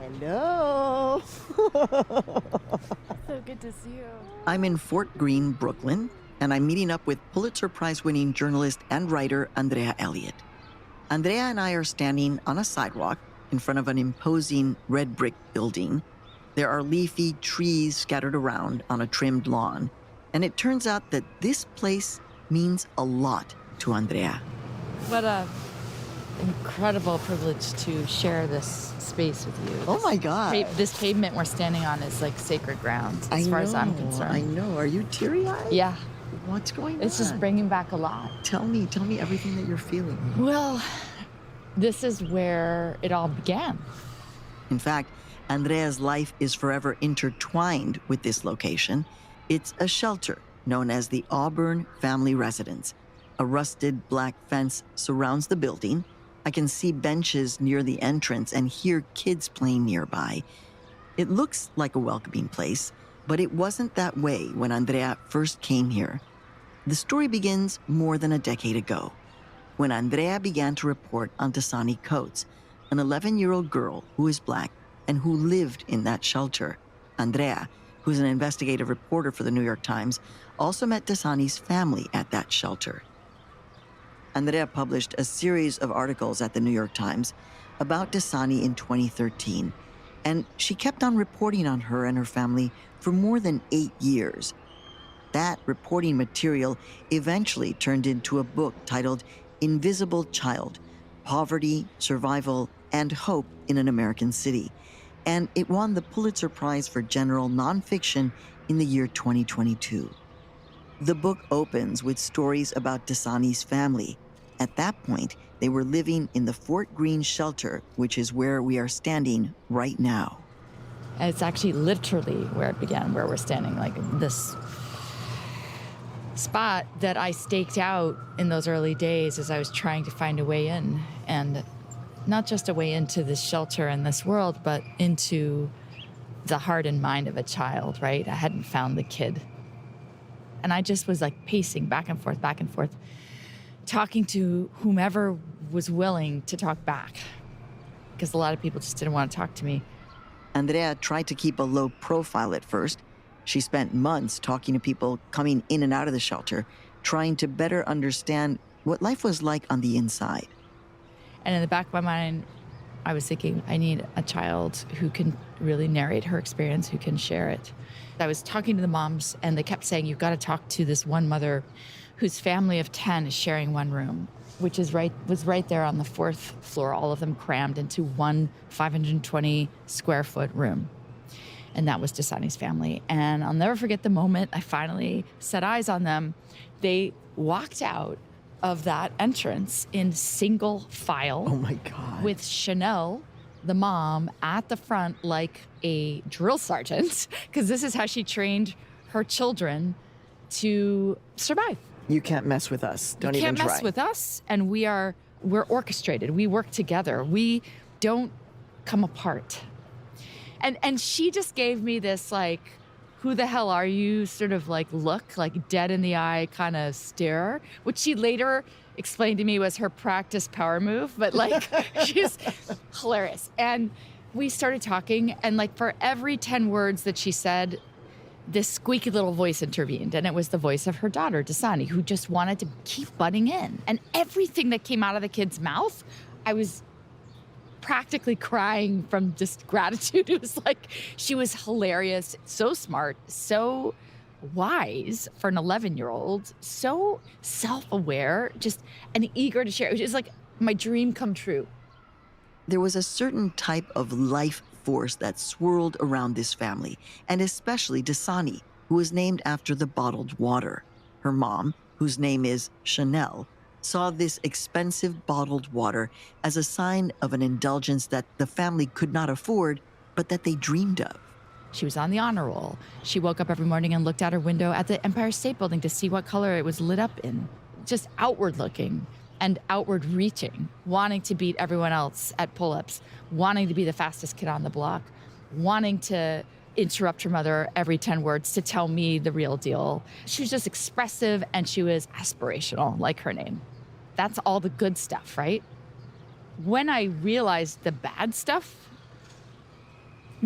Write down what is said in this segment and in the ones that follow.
Hello. So good to see you. I'm in Fort Greene, Brooklyn, and I'm meeting up with Pulitzer Prize-winning journalist and writer Andrea Elliott. Andrea and I are standing on a sidewalk in front of an imposing red brick building. There are leafy trees scattered around on a trimmed lawn, and it turns out that this place means a lot to Andrea. What a incredible privilege to share this space with you. Oh my God. This pavement we're standing on is like sacred ground as far as I'm concerned. I know. Are you teary-eyed? Yeah. What's going on? It's just bringing back a lot. Tell me everything that you're feeling. Well, this is where it all began. In fact, Andrea's life is forever intertwined with this location. It's a shelter known as the Auburn Family Residence. A rusted black fence surrounds the building. I can see benches near the entrance and hear kids playing nearby. It looks like a welcoming place, but it wasn't that way when Andrea first came here. The story begins more than a decade ago, when Andrea began to report on Dasani Coates, an 11-year-old girl who is Black and who lived in that shelter. Andrea, who's an investigative reporter for the New York Times, also met Dasani's family at that shelter. Andrea published a series of articles at the New York Times about Dasani in 2013, and she kept on reporting on her and her family for more than 8 years. That reporting material eventually turned into a book titled Invisible Child: Poverty, Survival, and Hope in an American City, and it won the Pulitzer Prize for General Nonfiction in the year 2022. The book opens with stories about Dasani's family. At that point, they were living in the Fort Greene shelter, which is where we are standing right now. And it's actually literally where it began, where we're standing, like this spot that I staked out in those early days as I was trying to find a way in. And not just a way into this shelter and this world, but into the heart and mind of a child, right? I hadn't found the kid. And I just was like pacing back and forth, talking to whomever was willing to talk back, because a lot of people just didn't want to talk to me. Andrea tried to keep a low profile at first. She spent months talking to people coming in and out of the shelter, trying to better understand what life was like on the inside. And in the back of my mind, I was thinking, I need a child who can really narrate her experience, who can share it. I was talking to the moms, and they kept saying, you've got to talk to this one mother whose family of 10 is sharing one room, which was right there on the 4th floor, all of them crammed into one 520 square foot room. And that was Dasani's family. And I'll never forget the moment I finally set eyes on them. They walked out of that entrance in single file. Oh my God. With Chanel, the mom, at the front like a drill sergeant, because this is how she trained her children to survive. You can't mess with us. Don't even try. You can't mess with us, and we're orchestrated. We work together. We don't come apart. And she just gave me this, like, who the hell are you sort of like look, like dead in the eye kind of stare, which she later explained to me was her practice power move, but like she's hilarious. And we started talking, and like for every 10 words that she said, this squeaky little voice intervened, and it was the voice of her daughter, Dasani, who just wanted to keep butting in. And everything that came out of the kid's mouth, I was practically crying from just gratitude. It was like, she was hilarious, so smart, so wise for an 11-year-old, so self-aware, just and eager to share. It was like my dream come true. There was a certain type of life force that swirled around this family, and especially Dasani, who was named after the bottled water. Her mom, whose name is Chanel, saw this expensive bottled water as a sign of an indulgence that the family could not afford, but that they dreamed of. She was on the honor roll. She woke up every morning and looked out her window at the Empire State Building to see what color it was lit up in. Just outward looking and outward reaching, wanting to beat everyone else at pull-ups, wanting to be the fastest kid on the block, wanting to interrupt her mother every 10 words to tell me the real deal. She was just expressive, and she was aspirational, like her name. That's all the good stuff, right? When I realized the bad stuff,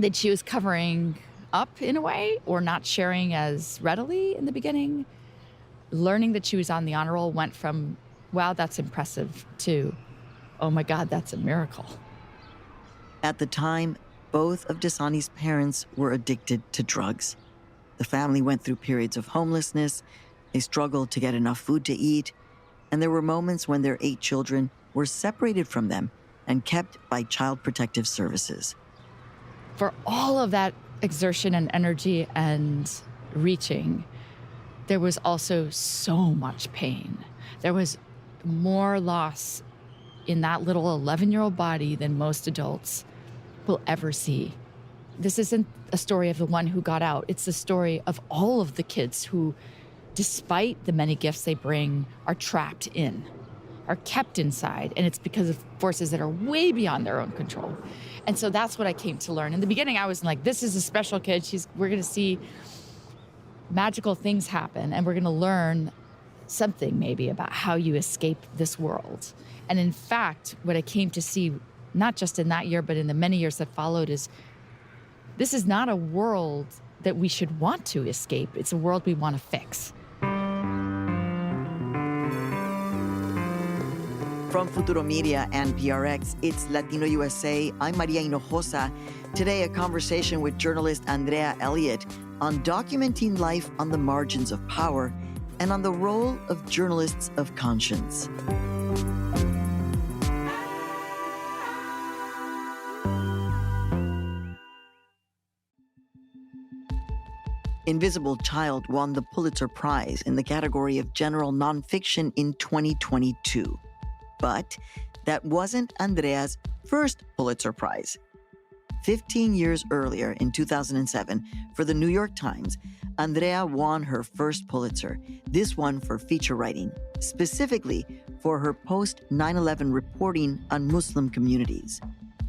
that she was covering up in a way or not sharing as readily in the beginning. Learning that she was on the honor roll went from, wow, that's impressive, to, oh my God, that's a miracle. At the time, both of Dasani's parents were addicted to drugs. The family went through periods of homelessness, they struggled to get enough food to eat, and there were moments when their 8 children were separated from them and kept by Child Protective Services. For all of that exertion and energy and reaching, there was also so much pain. There was more loss in that little 11-year-old body than most adults will ever see. This isn't a story of the one who got out. It's the story of all of the kids who, despite the many gifts they bring, are trapped in, are kept inside. And it's because of forces that are way beyond their own control. And so that's what I came to learn. In the beginning, I was like, this is a special kid. We're going to see magical things happen, and we're going to learn something maybe about how you escape this world. And in fact, what I came to see, not just in that year, but in the many years that followed, is this is not a world that we should want to escape. It's a world we want to fix. From Futuro Media and PRX, it's Latino USA. I'm Maria Hinojosa. Today, a conversation with journalist Andrea Elliott on documenting life on the margins of power and on the role of journalists of conscience. Invisible Child won the Pulitzer Prize in the category of General Nonfiction in 2022. But that wasn't Andrea's first Pulitzer Prize. 15 years earlier, in 2007, for the New York Times, Andrea won her first Pulitzer, this one for feature writing, specifically for her post-9/11 reporting on Muslim communities.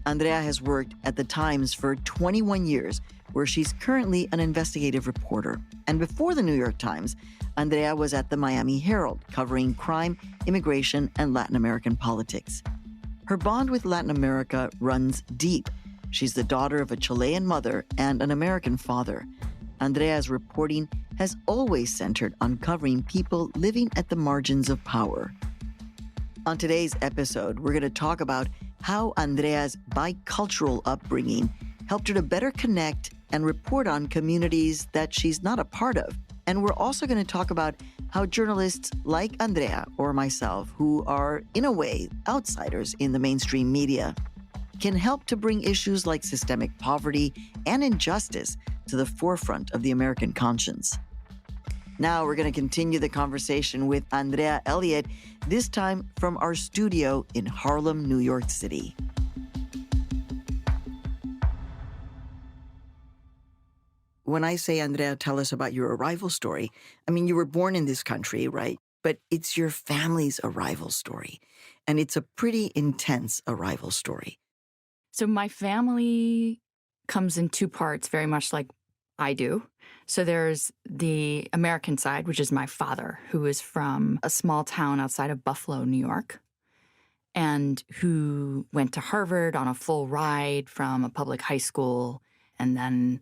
Andrea has worked at the Times for 21 years, where she's currently an investigative reporter. And before the New York Times, Andrea was at the Miami Herald, covering crime, immigration, and Latin American politics. Her bond with Latin America runs deep. She's the daughter of a Chilean mother and an American father. Andrea's reporting has always centered on covering people living at the margins of power. On today's episode, we're going to talk about how Andrea's bicultural upbringing helped her to better connect and report on communities that she's not a part of. And we're also going to talk about how journalists like Andrea or myself, who are, in a way, outsiders in the mainstream media, can help to bring issues like systemic poverty and injustice to the forefront of the American conscience. Now we're going to continue the conversation with Andrea Elliott, this time from our studio in Harlem, New York City. When I say, Andrea, tell us about your arrival story, I mean, you were born in this country, right? But it's your family's arrival story. And it's a pretty intense arrival story. So my family comes in 2 parts, very much like I do. So there's the American side, which is my father, who is from a small town outside of Buffalo, New York, and who went to Harvard on a full ride from a public high school, and then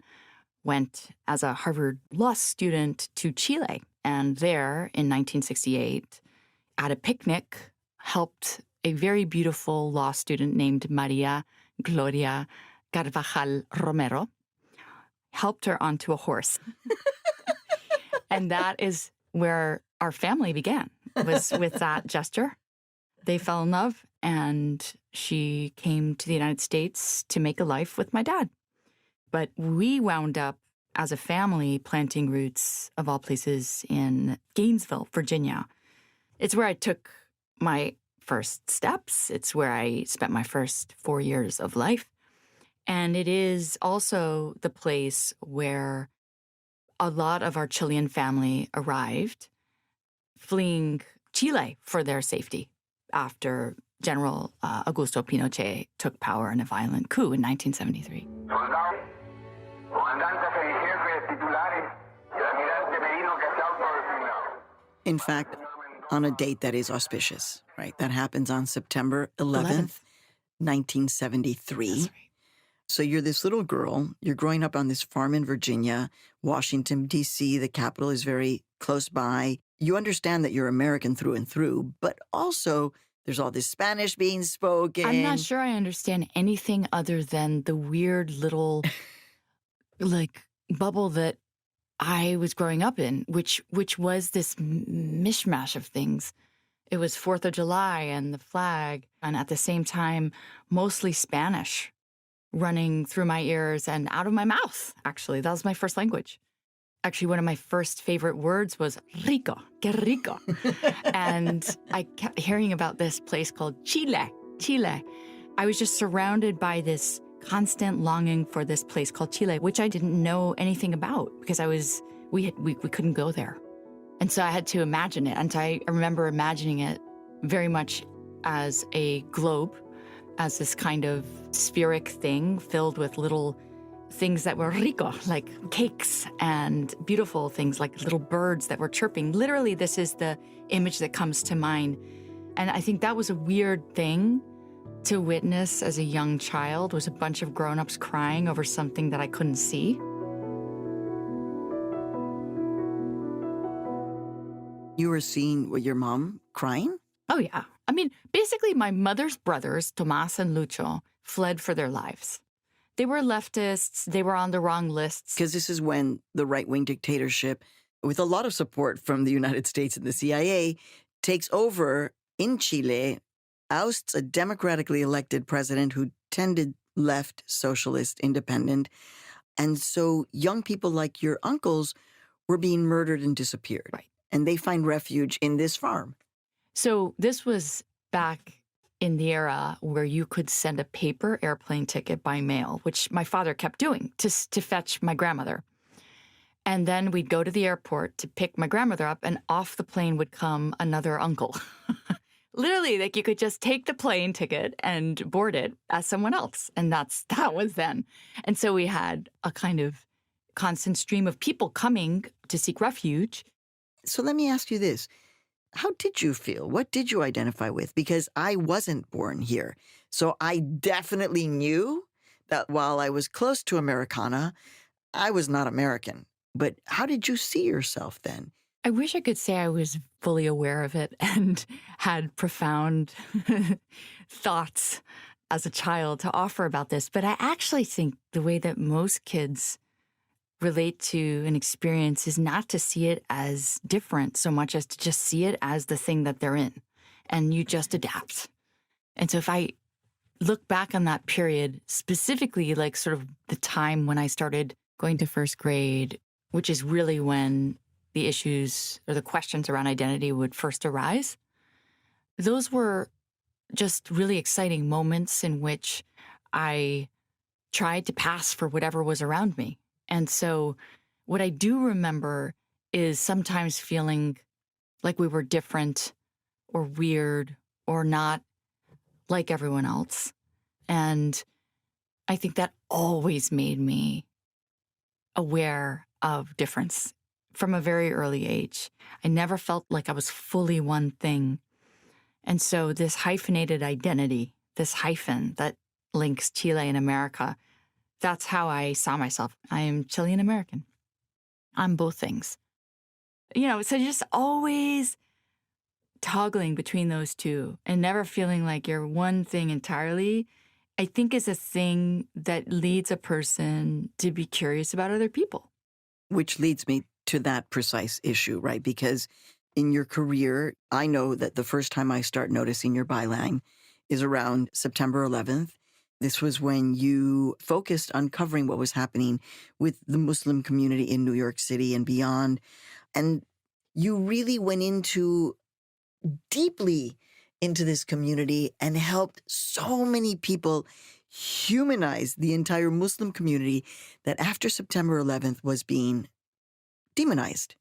went as a Harvard law student to Chile. And there, in 1968, at a picnic, helped a very beautiful law student named Maria Gloria Carvajal Romero, helped her onto a horse. And that is where our family began, was with that gesture. They fell in love, and she came to the United States to make a life with my dad. But we wound up, as a family, planting roots, of all places, in Gainesville, Virginia. It's where I took my first steps. It's where I spent my first 4 years of life. And it is also the place where a lot of our Chilean family arrived, fleeing Chile for their safety after General Augusto Pinochet took power in a violent coup in 1973. In fact, on a date that is auspicious, right? That happens on September 11th, 1973. That's right. So you're this little girl, you're growing up on this farm in Virginia, Washington, D.C., the capital is very close by. You understand that you're American through and through, but also there's all this Spanish being spoken. I'm not sure I understand anything other than the weird little like bubble that I was growing up in, which was this mishmash of things. It was 4th of July and the flag, and at the same time, mostly Spanish running through my ears and out of my mouth, actually. That was my first language. Actually, one of my first favorite words was rico, que rico. And I kept hearing about this place called Chile. I was just surrounded by this constant longing for this place called Chile, which I didn't know anything about because we couldn't go there. And so I had to imagine it. And so I remember imagining it very much as a globe, as this kind of spheric thing filled with little things that were rico, like cakes, and beautiful things like little birds that were chirping. Literally, this is the image that comes to mind. And I think that was a weird thing to witness as a young child, was a bunch of grown-ups crying over something that I couldn't see. You were seeing your mom crying? Oh, yeah. I mean, basically, my mother's brothers, Tomas and Lucho, fled for their lives. They were leftists. They were on the wrong lists. Because this is when the right-wing dictatorship, with a lot of support from the United States and the CIA, takes over in Chile, ousts a democratically elected president who tended left, socialist, independent. And so young people like your uncles were being murdered and disappeared. Right. And they find refuge in this farm. So this was back in the era where you could send a paper airplane ticket by mail, which my father kept doing to fetch my grandmother. And then we'd go to the airport to pick my grandmother up, and off the plane would come another uncle. Literally, like you could just take the plane ticket and board it as someone else. And that was then. And so we had a kind of constant stream of people coming to seek refuge. So let me ask you this. How did you feel? What did you identify with? Because I wasn't born here. So I definitely knew that while I was close to Americana, I was not American. But how did you see yourself then? I wish I could say I was fully aware of it and had profound thoughts as a child to offer about this. But I actually think the way that most kids relate to an experience is not to see it as different so much as to just see it as the thing that they're in, and you just adapt. And so if I look back on that period, specifically like sort of the time when I started going to first grade, which is really when the issues or the questions around identity would first arise, those were just really exciting moments in which I tried to pass for whatever was around me. And so what I do remember is sometimes feeling like we were different or weird or not like everyone else. And I think that always made me aware of difference from a very early age. I never felt like I was fully one thing. And so this hyphenated identity, this hyphen that links Chile and America, that's how I saw myself. I am Chilean-American. I'm both things. You know, so just always toggling between those two and never feeling like you're one thing entirely, I think is a thing that leads a person to be curious about other people. Which leads me to that precise issue, right? Because in your career, I know that the first time I start noticing your byline is around September 11th. This was when you focused on covering what was happening with the Muslim community in New York City and beyond. And you really went deeply into this community and helped so many people humanize the entire Muslim community that after September 11th was being demonized,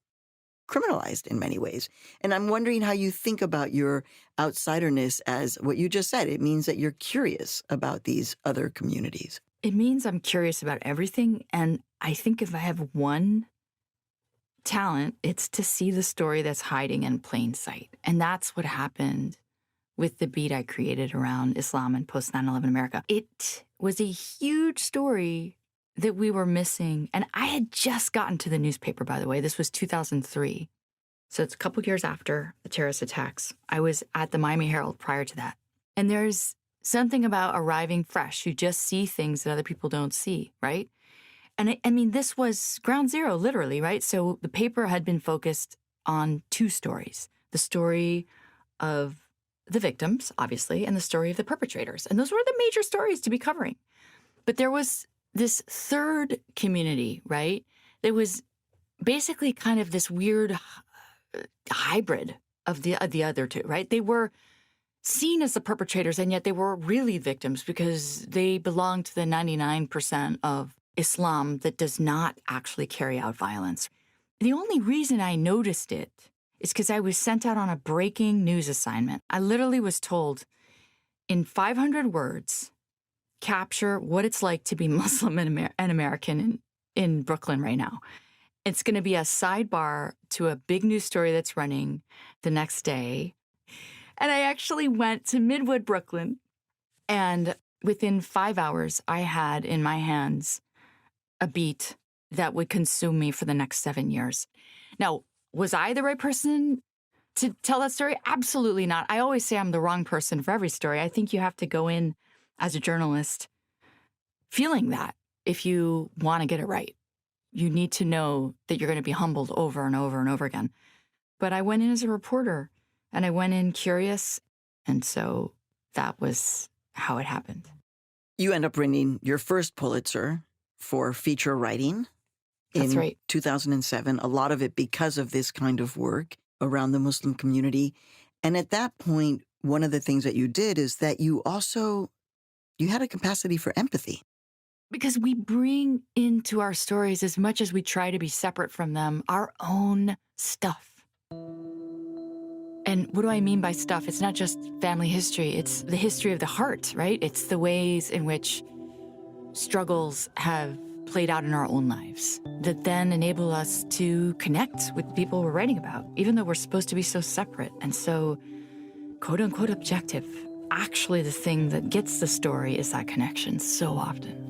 criminalized in many ways. And I'm wondering how you think about your outsiderness as what you just said. It means that you're curious about these other communities. It means I'm curious about everything. And I think if I have one talent, it's to see the story that's hiding in plain sight. And that's what happened with the beat I created around Islam and post 9/11 America. It was a huge story that we were missing. And I had just gotten to the newspaper, by the way. This was 2003. So it's a couple years after the terrorist attacks. I was at the Miami Herald prior to that. And there's something about arriving fresh. You just see things that other people don't see, right? And I mean, this was ground zero, literally, right? So the paper had been focused on two stories. The story of the victims, obviously, and the story of the perpetrators. And those were the major stories to be covering. But there was this third community, right? That was basically kind of this weird hybrid of the other two, right? They were seen as the perpetrators, and yet they were really victims because they belonged to the 99% of Islam that does not actually carry out violence. The only reason I noticed it is because I was sent out on a breaking news assignment. I literally was told, in 500 words, capture what it's like to be Muslim and American in Brooklyn right now. It's going to be a sidebar to a big news story that's running the next day. And I actually went to Midwood, Brooklyn, and within 5 hours, I had in my hands a beat that would consume me for the next 7 years. Now, was I the right person to tell that story? Absolutely not. I always say I'm the wrong person for every story. I think you have to go in as a journalist feeling that if you want to get it right. You need to know that you're going to be humbled over and over and over again. But I went in as a reporter, and I went in curious, and so that was how it happened. You end up winning your first Pulitzer for feature writing in 2007, a lot of it because of this kind of work around the Muslim community. And at that point, one of the things that you did is that you had a capacity for empathy. Because we bring into our stories, as much as we try to be separate from them, our own stuff. And what do I mean by stuff? It's not just family history. It's the history of the heart, right? It's the ways in which struggles have played out in our own lives that then enable us to connect with the people we're writing about, even though we're supposed to be so separate and so quote-unquote objective. Actually, the thing that gets the story is that connection so often.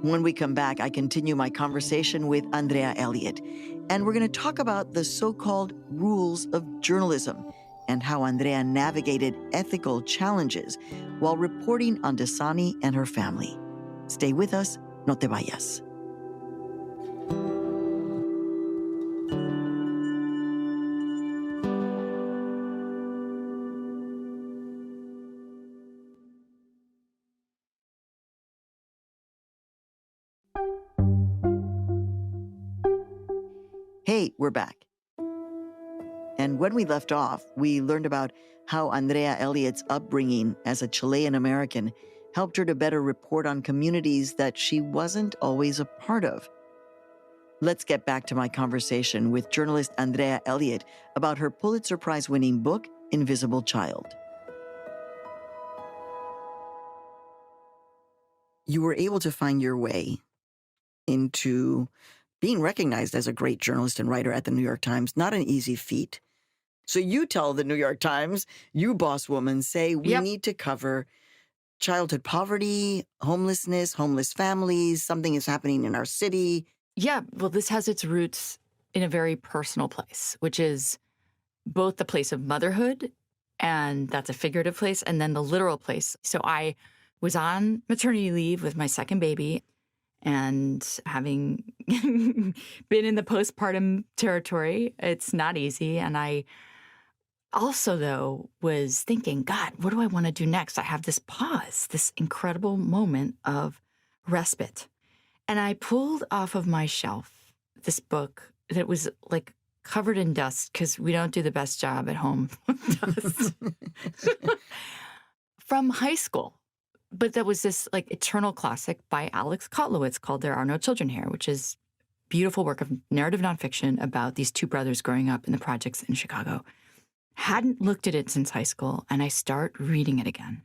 When we come back, I continue my conversation with Andrea Elliott, and we're going to talk about the so-called rules of journalism and how Andrea navigated ethical challenges while reporting on Dasani and her family. Stay with us, no te vayas. Hey, we're back. And when we left off, we learned about how Andrea Elliott's upbringing as a Chilean-American helped her to better report on communities that she wasn't always a part of. Let's get back to my conversation with journalist Andrea Elliott about her Pulitzer Prize-winning book, Invisible Child. You were able to find your way into being recognized as a great journalist and writer at the New York Times, not an easy feat. So you tell the New York Times, you boss woman, say we need to cover childhood poverty, homelessness, homeless families, something is happening in our city. Yeah, well, this has its roots in a very personal place, which is both the place of motherhood, and that's a figurative place, and then the literal place. So I was on maternity leave with my second baby, and having been in the postpartum territory, it's not easy. And I also, though, was thinking, God, what do I want to do next? I have this pause, this incredible moment of respite. And I pulled off of my shelf this book that was like covered in dust, because we don't do the best job at home with dust, from high school. But that was this like eternal classic by Alex Kotlowitz called There Are No Children Here, which is beautiful work of narrative nonfiction about these two brothers growing up in the projects in Chicago. Hadn't looked at it since high school, and I start reading it again.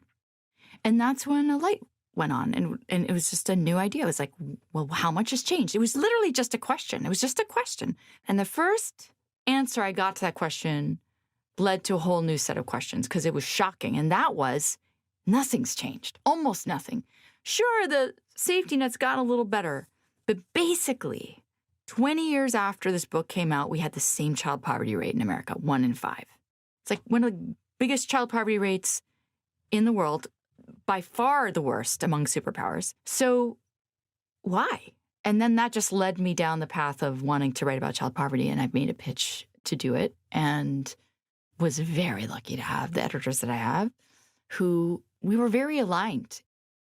And that's when a light went on, and it was just a new idea. It was like, well, how much has changed? It was literally just a question. It was just a question. And the first answer I got to that question led to a whole new set of questions because it was shocking. And that was nothing's changed, almost nothing. Sure, the safety net's gotten a little better, but basically 20 years after this book came out, we had the same child poverty rate in America, 1 in 5. It's like one of the biggest child poverty rates in the world, by far the worst among superpowers. So why? And then that just led me down the path of wanting to write about child poverty, and I've made a pitch to do it and was very lucky to have the editors that I have who we were very aligned.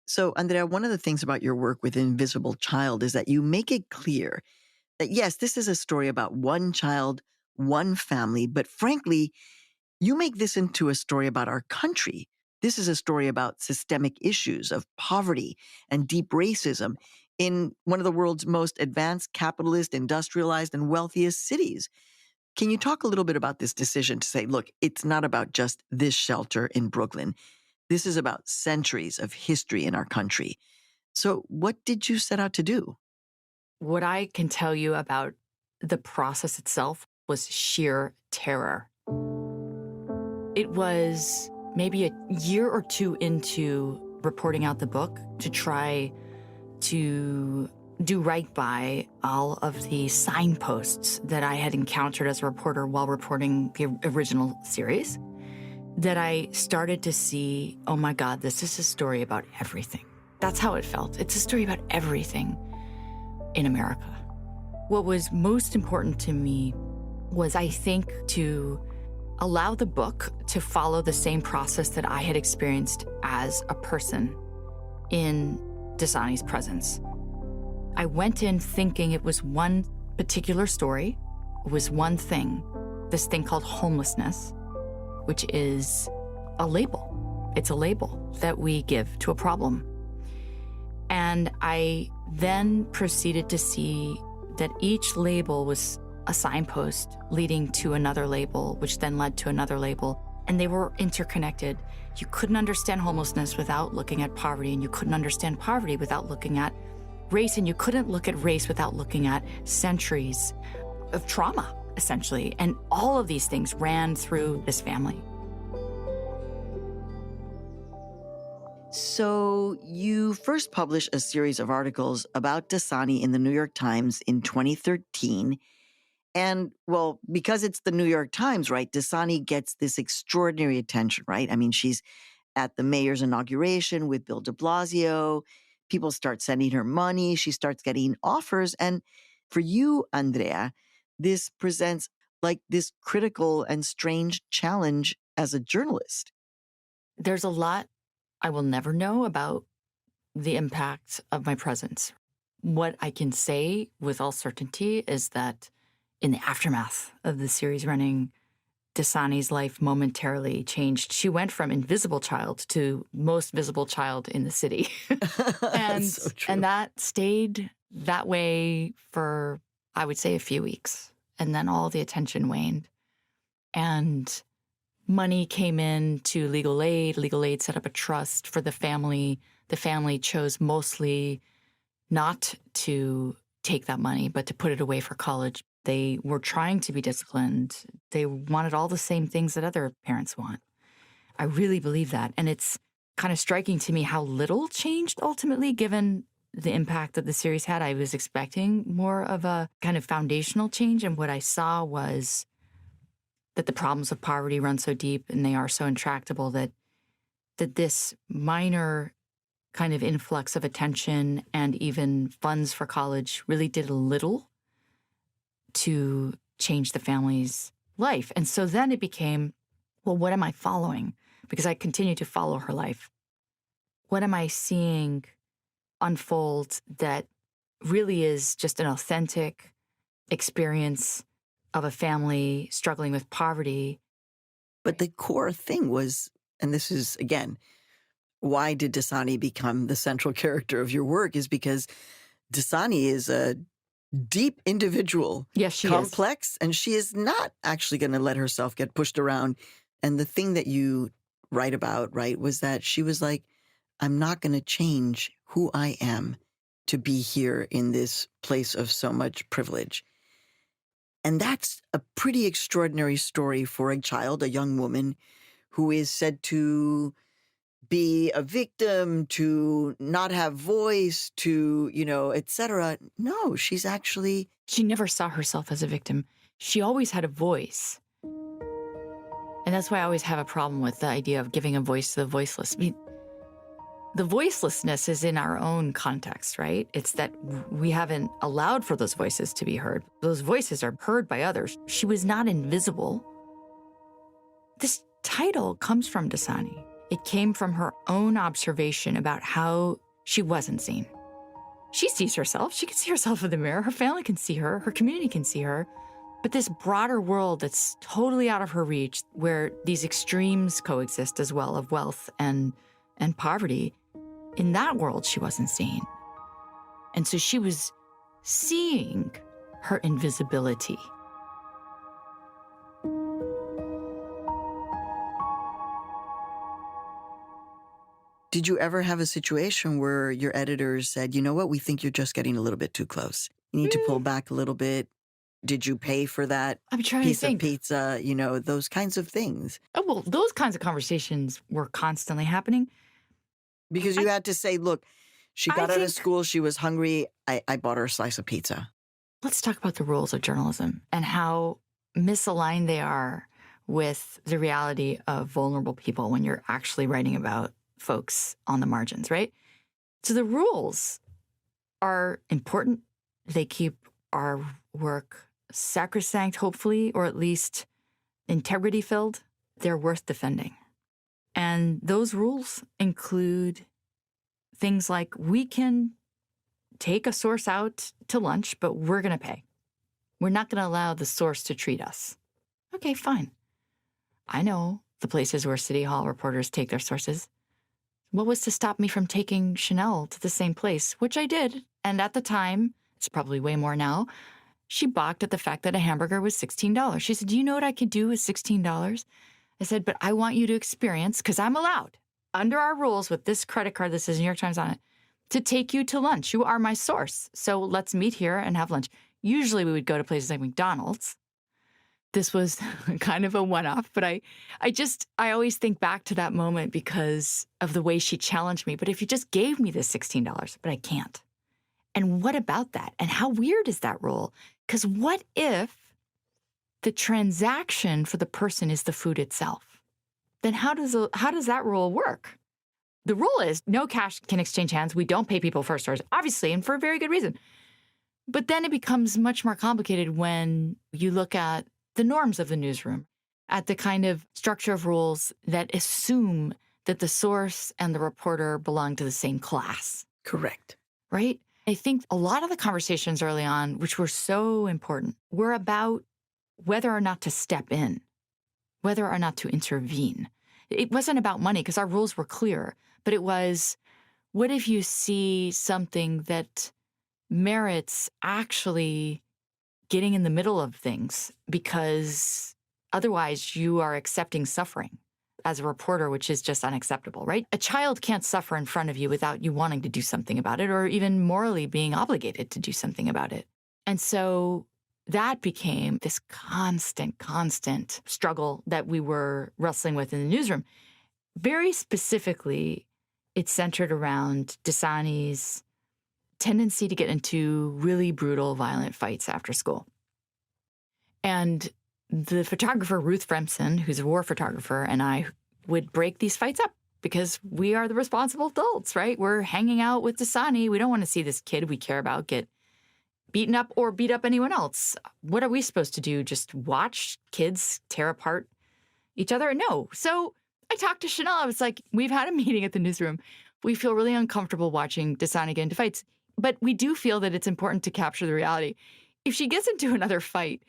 So, Andrea, one of the things about your work with Invisible Child is that you make it clear that, yes, this is a story about one child, one family, but frankly, you make this into a story about our country. This is a story about systemic issues of poverty and deep racism in one of the world's most advanced, capitalist, industrialized, and wealthiest cities. Can you talk a little bit about this decision to say, look, it's not about just this shelter in Brooklyn. This is about centuries of history in our country. So what did you set out to do? What I can tell you about the process itself was sheer terror. It was maybe a year or two into reporting out the book to try to do right by all of the signposts that I had encountered as a reporter while reporting the original series, that I started to see, oh my God, this is a story about everything. That's how it felt. It's a story about everything in America. What was most important to me was, I think, to allow the book to follow the same process that I had experienced as a person in Dasani's presence. I went in thinking it was one particular story, it was one thing, this thing called homelessness, which is a label. It's a label that we give to a problem. And I then proceeded to see that each label was a signpost leading to another label, which then led to another label, and they were interconnected. You couldn't understand homelessness without looking at poverty, and you couldn't understand poverty without looking at race, and you couldn't look at race without looking at centuries of trauma, essentially. And all of these things ran through this family. So you first published a series of articles about Dasani in the New York Times in 2013. And, well, because it's the New York Times, right, Dasani gets this extraordinary attention, right? I mean, she's at the mayor's inauguration with Bill de Blasio. People start sending her money. She starts getting offers. And for you, Andrea, this presents like this critical and strange challenge as a journalist. There's a lot I will never know about the impact of my presence. What I can say with all certainty is that in the aftermath of the series running, Dasani's life momentarily changed. She went from invisible child to most visible child in the city. So true. And that stayed that way for, I would say, a few weeks. And then all the attention waned. And money came in to legal aid. Legal aid set up a trust for the family. The family chose mostly not to take that money, but to put it away for college. They were trying to be disciplined. They wanted all the same things that other parents want. I really believe that. And it's kind of striking to me how little changed ultimately, given the impact that the series had. I was expecting more of a kind of foundational change. And what I saw was that the problems of poverty run so deep and they are so intractable that this minor kind of influx of attention and even funds for college really did little to change the family's life. And so then it became, well, what am I following? Because I continue to follow her life. What am I seeing unfold that really is just an authentic experience of a family struggling with poverty? But the core thing was, and this is, again, why did Dasani become the central character of your work, is because Dasani is a deep individual. Yes, she complex, and she is not actually going to let herself get pushed around. And the thing that you write about, right, was that she was like, I'm not going to change who I am to be here in this place of so much privilege. And that's a pretty extraordinary story for a child, a young woman who is said to be a victim, to not have voice, to, et cetera. No, she's actually... She never saw herself as a victim. She always had a voice. And that's why I always have a problem with the idea of giving a voice to the voiceless. I mean, the voicelessness is in our own context, right? It's that we haven't allowed for those voices to be heard. Those voices are heard by others. She was not invisible. This title comes from Dasani. It came from her own observation about how she wasn't seen. She sees herself. She can see herself in the mirror. Her family can see her. Her community can see her. But this broader world that's totally out of her reach, where these extremes coexist as well of wealth and poverty, in that world she wasn't seen. And so she was seeing her invisibility. Did you ever have a situation where your editors said, you know what, we think you're just getting a little bit too close. You need to pull back a little bit. Did you pay for that I'm trying piece to think. of pizza? Those kinds of things. Oh, well, those kinds of conversations were constantly happening. Because you had to say, look, she got out of think- school, she was hungry, I bought her a slice of pizza. Let's talk about the rules of journalism and how misaligned they are with the reality of vulnerable people when you're actually writing about folks on the margins, right? So the rules are important. They keep our work sacrosanct, hopefully, or at least integrity-filled. They're worth defending. And those rules include things like we can take a source out to lunch, but we're going to pay. We're not going to allow the source to treat us. Okay, fine. I know the places where City Hall reporters take their sources. What was to stop me from taking Chanel to the same place, which I did. And at the time, it's probably way more now, she balked at the fact that a hamburger was $16. She said, do you know what I could do with $16? I said, but I want you to experience, because I'm allowed, under our rules with this credit card that says New York Times on it, to take you to lunch. You are my source. So let's meet here and have lunch. Usually we would go to places like McDonald's. This was kind of a one-off, but I always think back to that moment because of the way she challenged me. But if you just gave me this $16, but I can't. And what about that? And how weird is that rule? Because what if the transaction for the person is the food itself? Then how does that rule work? The rule is no cash can exchange hands. We don't pay people for stores, obviously, and for a very good reason. But then it becomes much more complicated when you look at the norms of the newsroom, at the kind of structure of rules that assume that the source and the reporter belong to the same class. Correct. Right? I think a lot of the conversations early on, which were so important, were about whether or not to step in, whether or not to intervene. It wasn't about money because our rules were clear, but it was, what if you see something that merits actually getting in the middle of things because otherwise you are accepting suffering as a reporter, which is just unacceptable, right? A child can't suffer in front of you without you wanting to do something about it or even morally being obligated to do something about it. And so that became this constant struggle that we were wrestling with in the newsroom. Very specifically, it centered around Dasani's tendency to get into really brutal, violent fights after school. And the photographer, Ruth Fremson, who's a war photographer, and I would break these fights up because we are the responsible adults, right? We're hanging out with Dasani. We don't want to see this kid we care about get beaten up or beat up anyone else. What are we supposed to do? Just watch kids tear apart each other? No. So I talked to Chanel. I was like, we've had a meeting at the newsroom. We feel really uncomfortable watching Dasani get into fights, but we do feel that it's important to capture the reality. If she gets into another fight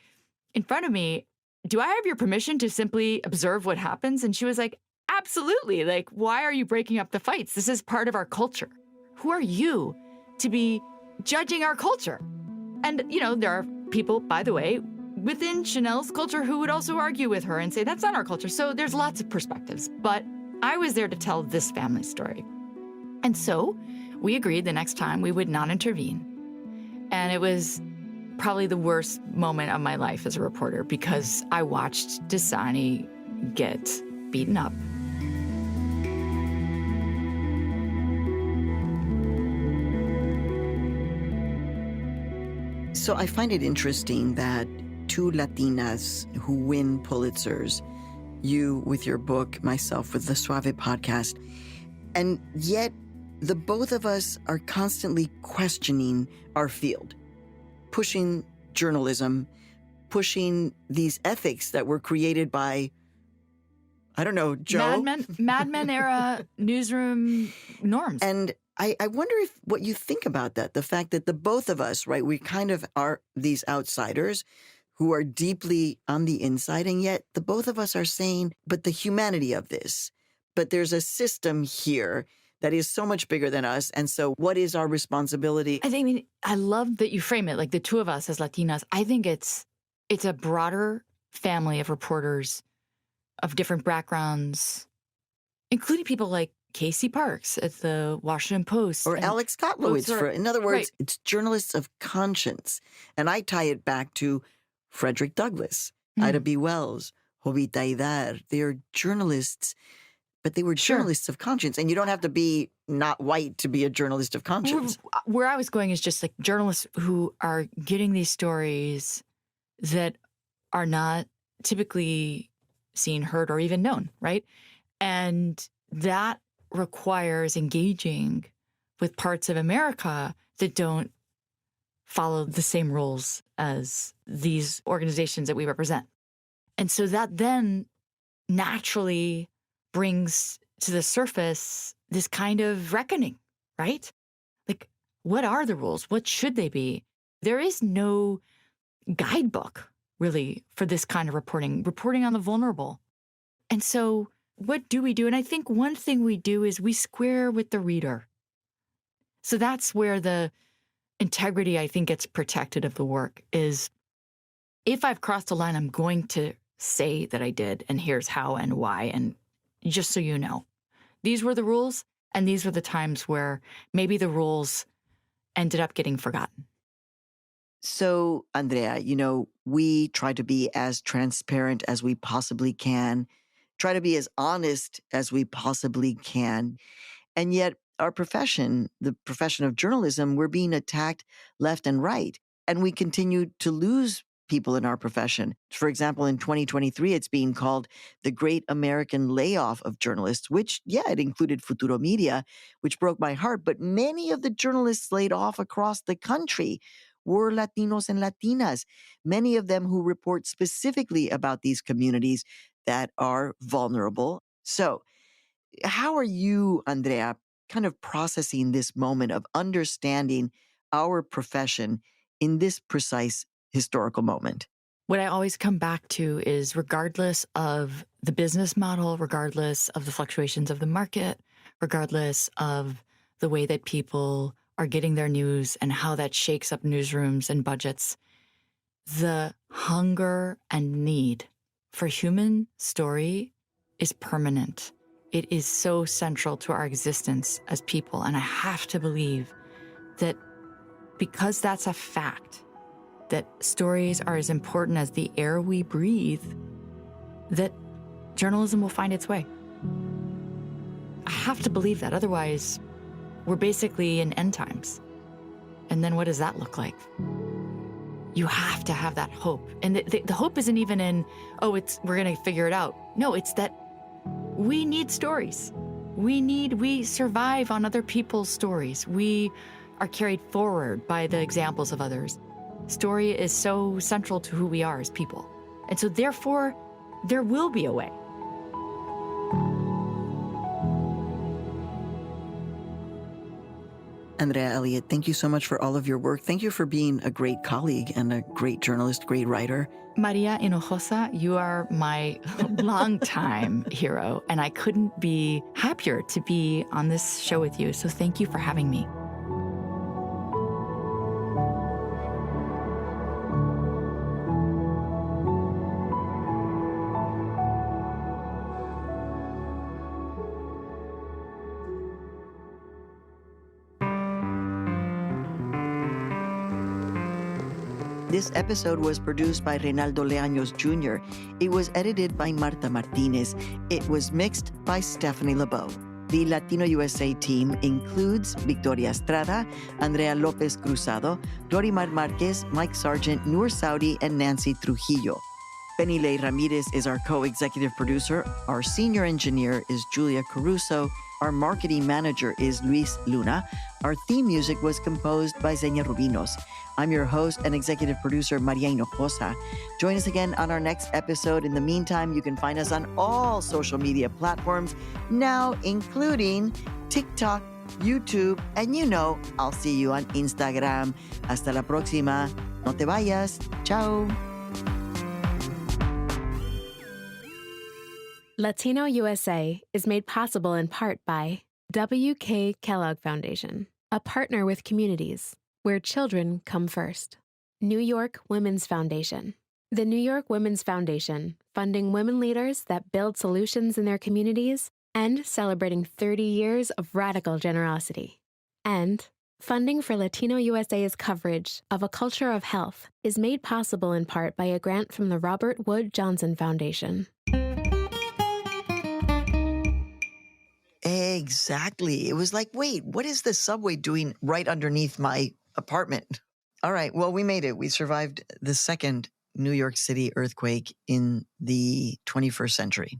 in front of me, do I have your permission to simply observe what happens? And she was like, absolutely. Like, why are you breaking up the fights? This is part of our culture. Who are you to be judging our culture? And, there are people, by the way, within Chanel's culture who would also argue with her and say, that's not our culture. So there's lots of perspectives. But I was there to tell this family story. And so we agreed the next time we would not intervene. And it was probably the worst moment of my life as a reporter because I watched Dasani get beaten up. So I find it interesting that two Latinas who win Pulitzers, you with your book, myself with the Suave podcast, and yet the both of us are constantly questioning our field, pushing journalism, pushing these ethics that were created by, I don't know, Joe? Mad Men era newsroom norms. And I wonder if what you think about that, the fact that the both of us, right, we kind of are these outsiders who are deeply on the inside, and yet the both of us are saying, but the humanity of this, but there's a system here that is so much bigger than us, and so what is our responsibility? I love that you frame it like the two of us as Latinas. I think it's a broader family of reporters of different backgrounds, including people like Casey Parks at the Washington Post. Or Alex Kotlowitz. In other words, right. It's journalists of conscience. And I tie it back to Frederick Douglass, Ida B. Wells, Jovita Hidar. They're journalists, but they were journalists of conscience. And you don't have to be not white to be a journalist of conscience. Where I was going is just like journalists who are getting these stories that are not typically seen, heard, or even known, right? And that requires engaging with parts of America that don't follow the same rules as these organizations that we represent. And so that then naturally brings to the surface this kind of reckoning, right? Like, what are the rules? What should they be? There is no guidebook, really, for this kind of reporting on the vulnerable. And so what do we do? And I think one thing we do is we square with the reader. So that's where the integrity, I think, gets protected of the work is if I've crossed a line, I'm going to say that I did, and here's how and why. And just so you know, these were the rules, and these were the times where maybe the rules ended up getting forgotten. So, Andrea, we try to be as transparent as we possibly can, try to be as honest as we possibly can. And yet our profession, the profession of journalism, we're being attacked left and right. And we continue to lose people in our profession. For example, in 2023, it's being called the Great American Layoff of Journalists, which, it included Futuro Media, which broke my heart. But many of the journalists laid off across the country were Latinos and Latinas, many of them who report specifically about these communities that are vulnerable. So how are you, Andrea, kind of processing this moment of understanding our profession in this precise historical moment? What I always come back to is regardless of the business model, regardless of the fluctuations of the market, regardless of the way that people are getting their news and how that shakes up newsrooms and budgets, the hunger and need for human story is permanent. It is so central to our existence as people. And I have to believe that because that's a fact, that stories are as important as the air we breathe, that journalism will find its way. I have to believe that. Otherwise, we're basically in end times. And then what does that look like? You have to have that hope. And the hope isn't even in, we're going to figure it out. No, it's that we need stories. We survive on other people's stories. We are carried forward by the examples of others. Story is so central to who we are as people. And so therefore, there will be a way. Andrea Elliott, thank you so much for all of your work. Thank you for being a great colleague and a great journalist, great writer. Maria Hinojosa, you are my longtime hero, and I couldn't be happier to be on this show with you. So thank you for having me. This episode was produced by Reynaldo Leaños Jr. It was edited by Marta Martinez. It was mixed by Stephanie LeBeau. The Latino USA team includes Victoria Estrada, Andrea Lopez Cruzado, Glorimar Marquez, Mike Sargent, Noor Saudi, and Nancy Trujillo. Benilei Ramirez is our co-executive producer. Our senior engineer is Julia Caruso. Our marketing manager is Luis Luna. Our theme music was composed by Zenia Rubinos. I'm your host and executive producer, Maria Hinojosa. Join us again on our next episode. In the meantime, you can find us on all social media platforms, now including TikTok, YouTube, and I'll see you on Instagram. Hasta la próxima. No te vayas. Ciao. Latino USA is made possible in part by W.K. Kellogg Foundation, a partner with communities where children come first. New York Women's Foundation. The New York Women's Foundation, funding women leaders that build solutions in their communities and celebrating 30 years of radical generosity. And funding for Latino USA's coverage of a culture of health is made possible in part by a grant from the Robert Wood Johnson Foundation. Exactly. It was like, wait, what is the subway doing right underneath my apartment? All right. Well, we made it. We survived the second New York City earthquake in the 21st century.